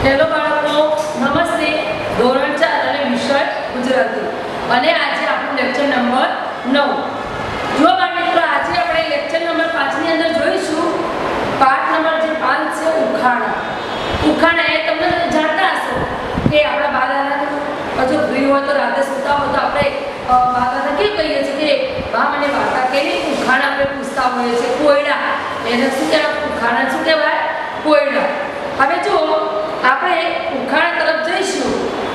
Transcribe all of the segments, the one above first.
Hello બાળકો, નમસ્તે. ધોરણ 4 અને વિષય ગુજરાતી. અને આજે આપણું લેક્ચર નંબર 9. જો બાળકો, આજે આપણે લેક્ચર નંબર 5 ની અંદર જોઈશું પાઠ નંબર જે 5 છે ઉખાણા. ઉખાણા એ તમને જાણતા હશો કે આપણા બાળાના જો ફ્રી હોય તો રાતે સૂતા હોય તો આપણે બાળાને કેવું કહીએ છીએ કે બા મને વાર્તા કહી. ઉખાણા આપણે પૂછતા હોઈએ છીએ. કોયડા એને શું કહેવાય? ઉખાણા શું કહેવાય? કોયડા. હવે જો આપણે ઉખાણા તરફ જઈશું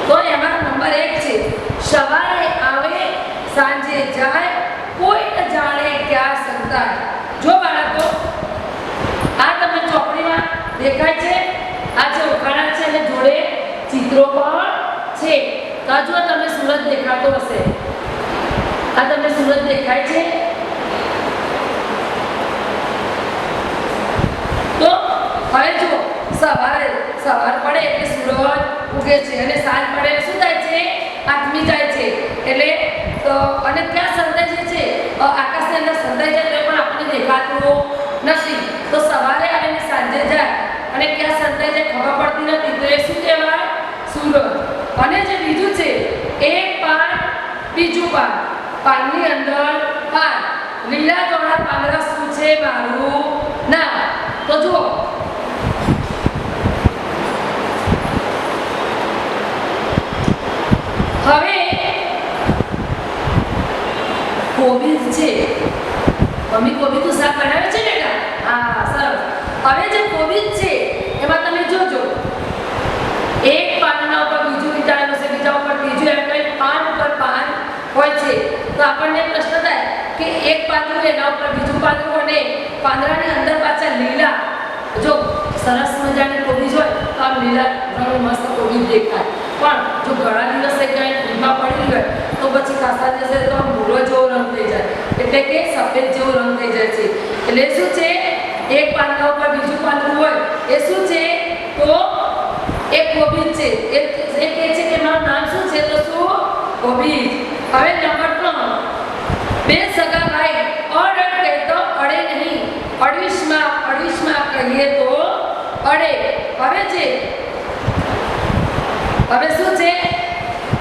તો એમાં નંબર 1 છે સવારે આવે સાંજે જાય કોઈ ન જાણે ક્યાં સંતાય. જો બાળકો, આ તમે ચોપડીમાં દેખાય છે. આ જે ઉખાણા છે અને જોડે ચિત્રો પણ છે. તો જો તમને સૂરજ દેખાતો હશે. આ તમને સૂરજ દેખાય છે? તો હવે જો સવાર પડે એટલે સૂરજ ઉગે છે અને સાંજ પડે શું થાય છે? આથમી જાય છે. એટલે તો અને ક્યાં સંતાય છે? આકાશની અંદર સંતાય જાય તો પણ આપણને દેખાતું નથી. તો સવારે આવે ને સાંજે જાય અને ક્યાં સંતાય જાય ખબર પડતી નથી. તો એ શું કહેવાય? સૂરજ. અને જે બીજું છે એક પાન બીજું પાન, પાનની અંદર પાન, લીલા ધોળા પાંદડા શું છે? મારું નામ. તો જુઓ, હવે કોબીજ છે. મમ્મી કોબીજનું શાક બનાવે છે બેટા? હા, સરસ. હવે જે કોબીજ છે એમાં તમે જોજો એક પાનના ઉપર બીજું વિટાયેલું છે, બીજા ઉપર ત્રીજું, એમ કરીને પાન ઉપર પાન હોય છે. તો આપણને પ્રશ્ન થાય કે એક પાંદડું એના ઉપર બીજું પાંદડું અને પાંદડાની અંદર પાછા લીલા જો સરસ મજાની કોબીજ હોય તો આમ લીલા ઘણું મસ્ત કોબીજ દેખાય. પણ જો ઘણા દિવસે કઈ ફીમાં પડી ગઈ તો પછી ખાસા દિવસે તો ભૂરો જેવો રંગ થઈ જાય, એટલે કે સફેદ જેવો રંગ થઈ જાય છે. એટલે શું છે? એક પાંદડા ઉપર બીજું પાંદડું હોય એ શું છે? તો એક કોબીજ છે. એ કહે છે કે મારું નામ શું છે? તો શું? કોબીજ. હવે નંબર 3, બે સગા ભાઈ અડ કહે તો અડે નહીં, અડીશમાં કહીએ તો અડે. હવે શું છે?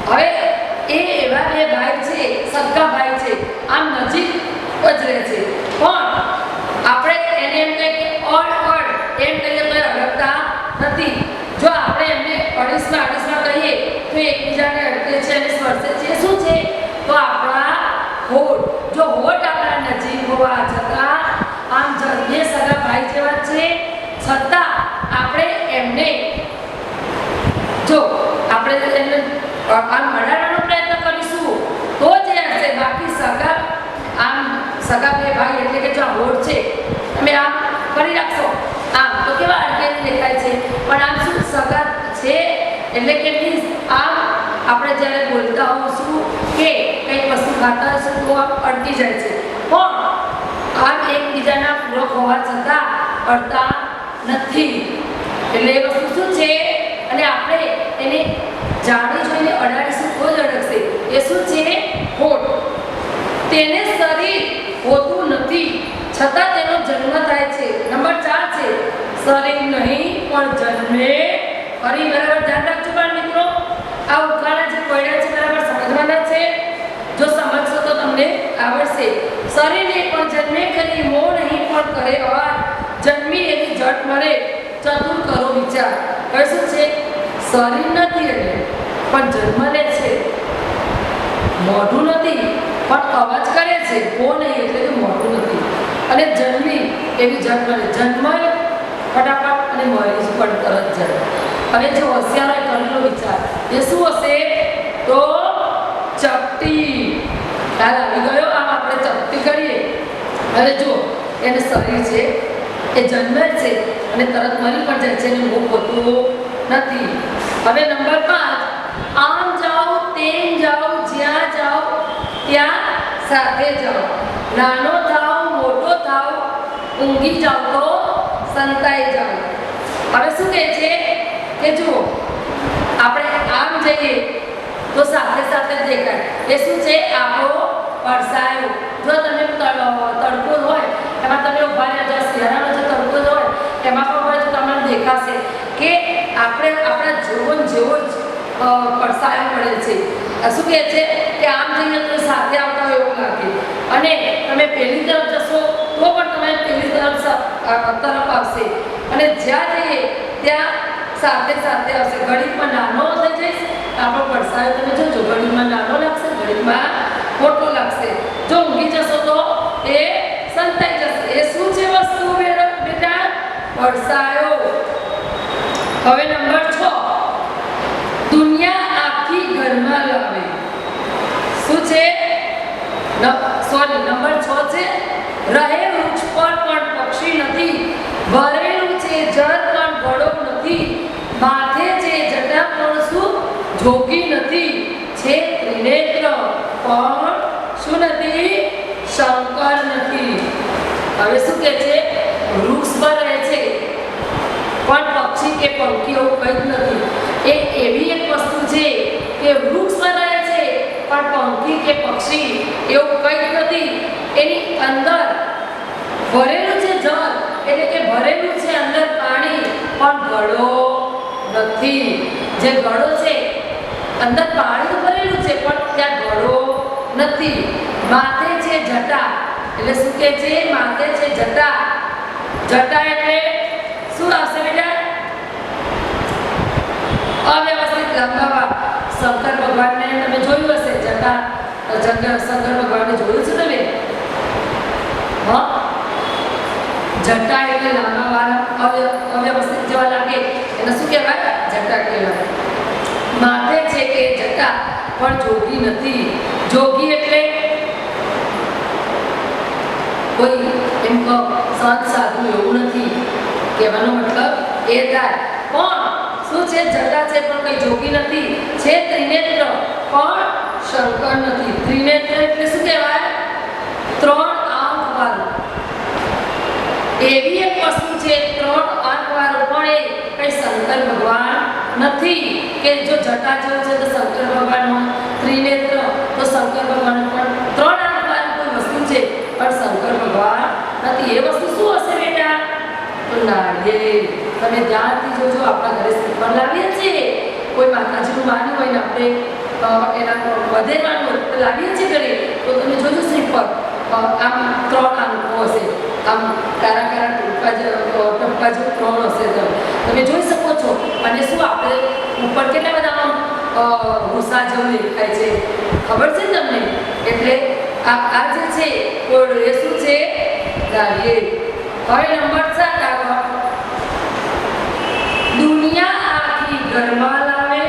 હવે એ એવા બે ભાઈ છે, સગા ભાઈ છે, આમ નજીક જ રહે છે, પણ આપણે એને એમ કહીએ કે અડ એમ કહીએ તો અડકતા નથી. જો આપણે એમને અડીશમાં કહીએ તો એકબીજાને અડકે છે અને સ્પર્શે છે. શું છે? તો આપણા હોઠ. જો હોઠ આપણા નજીક હોવા છતાં આમ બે સગા ભાઈ જેવા છે છતાં આપણે એમને જો આપણે એમને આમ અડાડવાનો પ્રયત્ન કરીશું તો જ હશે. બાકી સગા બે ભાઈ એટલે કે જો હોઠ છે તમે આમ કરી રાખશો આમ તો કેવા અડકેલી દેખાય છે. પણ આમ શું સગા છે એટલે કે આમ આપણે જ્યારે બોલતા હોઈશું કે કંઈક વસ્તુ ખાતા હશું તો આમ અડકી જાય છે, પણ આમ એકબીજાના પૂરક હોવા છતાં અડતા નથી. એટલે એ વસ્તુ શું છે? અને આપણે એને જાણી જોઈને અડાડીશું તો જ અડકશે. એ શું છે? હોઠ. તેને શરીર હોતું નથી છતાં તેનો જન્મ થાય છે. નંબર 4 છે શરીર નહીં પણ જન્મે. ફરી બરાબર ધ્યાન રાખજો બાળ મિત્રો. આ ઉખાણા જે કોયડા છે બરાબર સમજવાના છે. જો સમજશો તો તમને આવડશે. શરીર નહીં પણ જન્મે ખરી, મોહ નહીં પણ કરે અવાર, જન્મી એની જટ મરે, ચતુર કરો વિચાર. હવે શું છે? શરીર નથી એટલે પણ જન્મ લે છે, મોઢું નથી પણ અવાજ કરે છે, મોહ નહીં એટલે કે મોઢું નથી, અને જન્મી એવી જટ મરે. જન્મ ફટાફટ અને મરી પણ તરત જાય. હવે જે હોશિયાર કરેલો વિચાર એ શું હશે? તો ચપટી. ખ્યાલ આવી ગયો? આમ આપણે ચપટી કરીએ. હવે જો એને શરીર છે, એ જન્મે છે અને તરત મરી પણ જાય છે અને મોહ હોતું નથી. હવે નંબર 5, આમ જાઓ તેમ જાઓ જ્યાં જાઓ ત્યાં સાથે જાઓ, નાનો થાવ મોટો થાવ ઊંઘી જાઓ તો સંતાઈ જાઓ. હવે શું કહે છે કે જુઓ આપણે આમ જઈએ તો સાથે સાથે દેખાય. એ શું છે? આપણો પરસાયો. જો તમે તડકો હોય એમાં તમે ઉભા રહ્યા, શિયાળાનો જે તડકો હોય એમાં પણ હોય તો તમને દેખાશે કે આપણે જેવો ને જેવો જ પડસાયો પડે છે. શું કહે છે કે આમ જઈએ તો સાથે આવતા હોય એવું લાગે, અને તમે પેલી તરફ જશો તો પણ તમે પેલી તરફ આવશે, અને જ્યાં જઈએ ત્યાં સાથે સાથે આવશે. ઘડીકમાં નાનો થઈ જઈશ આપણો પડસાયો તમે જોજો, ઘડીકમાં નાનો લાગશે, ઘડીકમાં મોટો લાગશે. જો ઊંઘી જશો તો એ સંતાઈ જશે. એ શું છે વસ્તુ બેટા? પડસાયો. હવે નંબર 6, દુનિયા આખી ઘરમાં લાવે. શું છે? નંબર 6 છે, રહે વૃક્ષ પર પણ પક્ષી નથી, ભરેલું છે જળ પણ ઘડો નથી, માથે છે જટા પણ શું જોગી નથી, છે ત્રિનેત્ર પણ શું નથી? શંકર નથી. હવે શું કહે છે? વૃક્ષ પર રહે છે પણ પક્ષી કે પંખી એવું કંઈ જ નથી. એ એવી એક વસ્તુ છે કે વૃક્ષ પર રહે છે પણ પંખી કે પક્ષી એવું કંઈ જ નથી. એની અંદર ભરેલું છે જળ, એટલે કે ભરેલું છે અંદર પાણી, પણ ઘડો નથી. જે ઘડો છે અંદર પાણી ભરેલું છે પણ ત્યાં ઘડો નથી. માથે છે જટા, એટલે શું કહે છે? માથે છે જટા. જટા એટલે શું આવશે બેટા? અવ્યવસ્થિત લંબાવા. શંકર ભગવાનને તમે જોયું હશે, જટા. શંકર ભગવાનને જોયું છે તમે? હા, જટા એટલે લાંબા વાળ અવ્યવસ્થિત જેવા લાગે એને શું કહેવાય? જટા કહેવાય. માથે છે કે જટા પણ જોગી નથી. જોગી એટલે કોઈ એમ સંત સાધુ એવું નથી કહેવાનો મતલબ એ થાય. પણ શું છે? જટા છે પણ કઈ જોગી નથી. છે ત્રિનેત્ર પણ શંકર નથી. ત્રિનેત્ર એટલે શું કહેવાય? 3 આંખ વાળું. એવી એક વસ્તુ છે 3 આંખ વાળું, પણ એ કઈ શંકર ભગવાન નથી. કે જો જટા જેવું છે તો શંકર ભગવાનનો, ત્રિનેત્ર તો શંકર ભગવાન, પણ 3 આંખ વાળું કોઈ વસ્તુ છે પણ શંકર ભગવાન નથી. એ વસ્તુ શું હશે બેટા? તો નાળિયેર. તમે ધ્યાનથી જોજો, આપણા ઘરે શ્રીફળ લાવીએ છીએ, કોઈ માતાજીનું માન્યું હોય ને આપણે એના વધેરાનું લાવીએ છીએ ઘરે, તો તમે જોજો શ્રીફળ આમ 3 આંખો હશે, આમ કારા કારા ટપકા જેવું 3 હશે. તમે જોઈ શકો છો. અને શું આપણે ઉપર કેટલા બધા ભૂસા જેવું દેખાય છે, ખબર છે તમને? એટલે આ જે છે એ શું છે? નાળિયેર. હવે નંબર 7 આગળ, દુનિયા આખી ઘરમાં લાવે,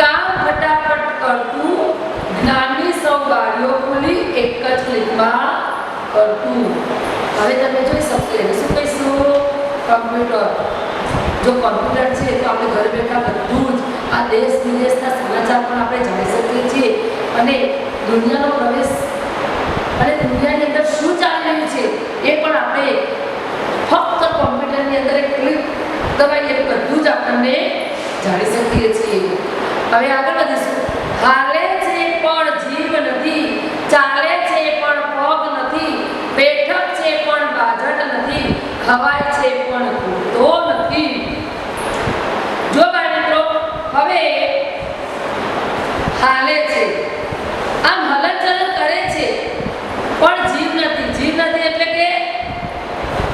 કામ ફટાફટ કરતું, જ્ઞાનની સૌ બારીઓ ખોલી એક જ ક્લિકમાં કરતું. હવે તમે જોઈ શકશો એને શું કહીશું? કમ્પ્યુટર. જો કમ્પ્યુટર છે તો આપણે ઘરે બેઠા બધું જ આ દેશ વિદેશના સમાચાર પણ આપણે જાણી શકીએ છીએ, અને દુનિયાનો પ્રવેશ અને દુનિયાની અંદર શું ચાલી રહ્યું છે એ પણ આપણે ફક્ત કોમ્પ્યુટરની અંદર એક ક્લિક દબાવીએ એટલે બધું જ આપણને જાણી શકીએ છીએ. હવે આગળ વધીશું. હાલે છે પણ જીવ નથી, ચાલે છે પણ પગ નથી, બેઠક છે પણ બાજટ નથી, ખવાય છે પણ ખૂટતો નથી. જો મિત્રો હવે હાલે છે, આમ હલનચલન કરે છે પણ જીવ નથી. જીવ નથી એટલે કે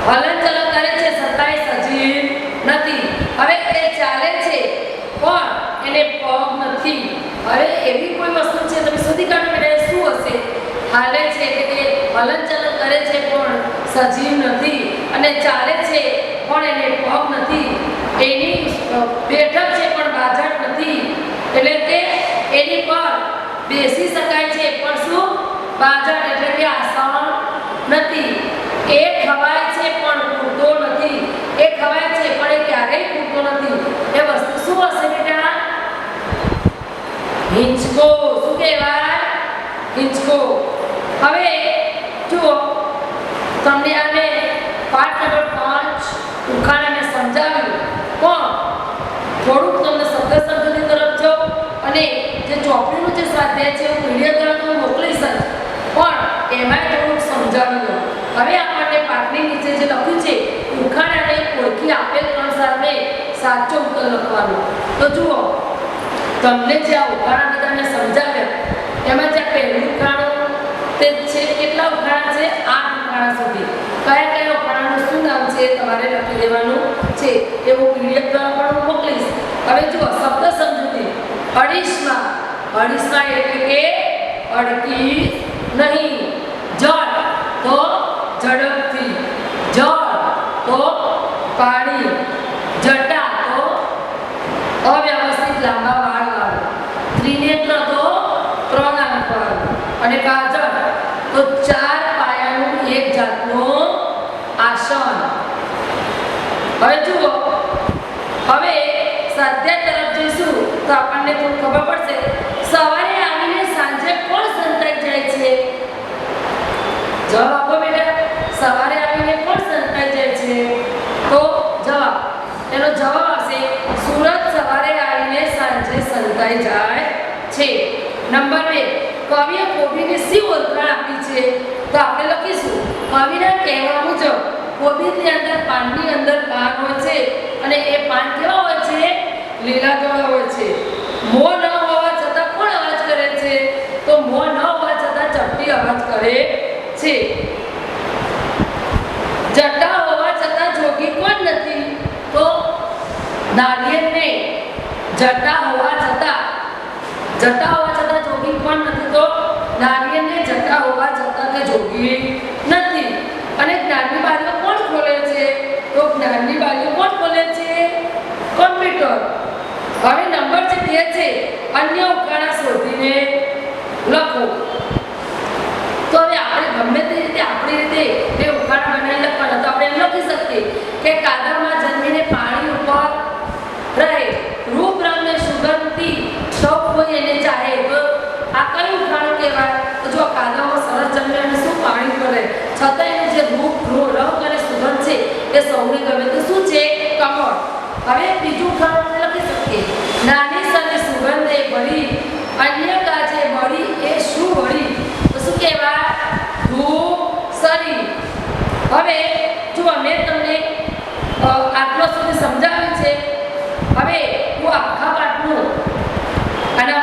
હલનચલન કરે છે છતાંય સજીવ નથી. હવે એ ચાલે છે પણ એને પગ નથી. હવે એવી કોઈ વસ્તુ છે તમે શોધી કાઢો કે શું હશે? હાલે છે એટલે કે હલનચલન કરે છે પણ સજીવ નથી, અને ચાલે છે પણ એને પગ નથી, એની બેઠક છે પણ બાજટ નથી, એટલે કે એની પર બેસી શકાય છે પણ શું? બાજટ એટલે કે આસન નથી. એ ખવાય છે પણ ખૂટતો નથી. એ ખવાય છે પણ એ ક્યારેય ખૂટતો નથી. એ વસ્તુ શું હશે બેટા? હિંચકો. શું કહેવાય? હિંચકો. હવે જુઓ, તમને આને પાઠ નંબર 5 ઉખાણાને સમજાવ્યું, પણ થોડુંક તમને શબ્દ સમજૂતી તરફ જાઓ, અને જે ચોપડીનું જે સ્વાધ્યાય છે હું વિડીયો દ્વારા તમને મોકલીશ, પણ એમાં થોડુંક સમજાવી દો. હવે આપણને પાઠની નીચે જે લખ્યું છે, ઉખાણાને ઓળખી આપેલ ત્રણ સામે સાચો ઉત્તર લખવાનો. તો જુઓ, તમને જે આ ઉખાણા બધા મેં સમજાવ્યા એમાં જે પહેલું ઉખાણું તે છે, કેટલા ઉખાણા છે? 8 ઉખાણા સુધી. કયા કયા ઉખાણાનું શું નામ છે તમારે લખી દેવાનું છે. એવું પીડીએફ દ્વારા પણ હું મોકલીશ. હવે જુઓ, શબ્દ સમજૂતી. અડીશમાં, અડીશમાં એટલે કે અડકી નહીં. જળ તો ઝડપથી, જળ તો પાણી, જટા તો અવ્યવસ્થિત લાંબા વાળ વાળું, ત્રિનેત્ર તો 3 આંખ વાળું, અને કાજળ તો 4 પાયાનું એક જાતનું આસન. હવે જુઓ, હવે સ્વાધ્યાય તરફ જઈશું તો આપણને થોડું ખબર પડશે. સવારે આવીને સાંજે કોણ સંતાઈ જાય છે? જવાબ આપો બેટા. સવારે આવીને કોણ સંતાઈ જાય છે? તો જવાબ, એનો જવાબ આવશે સૂરજ સવારે આવીને સાંજે સંતાઈ જાય છે. નંબર 2, કવિએ કોબીને શી ઓળખાણ આપી છે? તો આપણે લખીશું, કવિના કહેવા મુજબ કોબીની અંદર, પાનની અંદર પાન હોય છે અને એ પાન કેવા હોય છે? લીલા ધોળા હોય છે. મોં ન હોવા છતાં કોણ અવાજ કરે છે? તો મોં ન હોવા છતાં ચપટી અવાજ કરે છે. જટા હોવા છતાં જોગી કોણ નથી? તો નારિયેળને જટા હોવા છતાં જોગી કોણ નથી? તો નારિયેળને જટા હોવા છતાં તે જોગી નથી. અને જ્ઞાનની બારીઓ કોણ ખોલે છે? તો જ્ઞાનની બારીઓ કોણ ખોલે છે? કોમ્પ્યુટર. હવે નંબર જે 2 છે, અન્ય ઉખાણા શોધીને લખો. તો હવે આપણે ગમે તે રીતે આપણી રીતે બે ઉખાણા બનાવી લખવાના. તો આપણે એમ લખી શકીએ કે કાદવમાં જન્મીને પાણી ઉપર રહે, રૂપ રંગને સુગંધથી સૌ કોઈ એને ચાહે. તો આ કયું ઉખાણું કહેવાય? તો જો કાદવમાં સરસ જન્મે અને શું પાણી પર રહે, છતાં એનું જે રૂપ, રંગ અને સુગંધ છે એ સૌને ગમે. તો શું છે? કમળ. હવે બીજું ઉખાણું લખી શકીએ, નાની સને સુગંધે ભરી, અન્ય કાજે બળી એ શું વળી? તો શું કહેવાય? ધૂપ સરી. હવે જો મેં તમને આટલો સુધી સમજાવ્યું છે. હવે હું આખા પાઠનું અને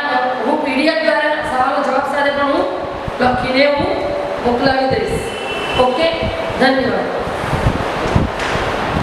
હું પીડીએફ દ્વારા સવાલો જવાબ સાથે પણ હું લખીને હું મોકલાવી દઈશ. ઓકે, ધન્યવાદ.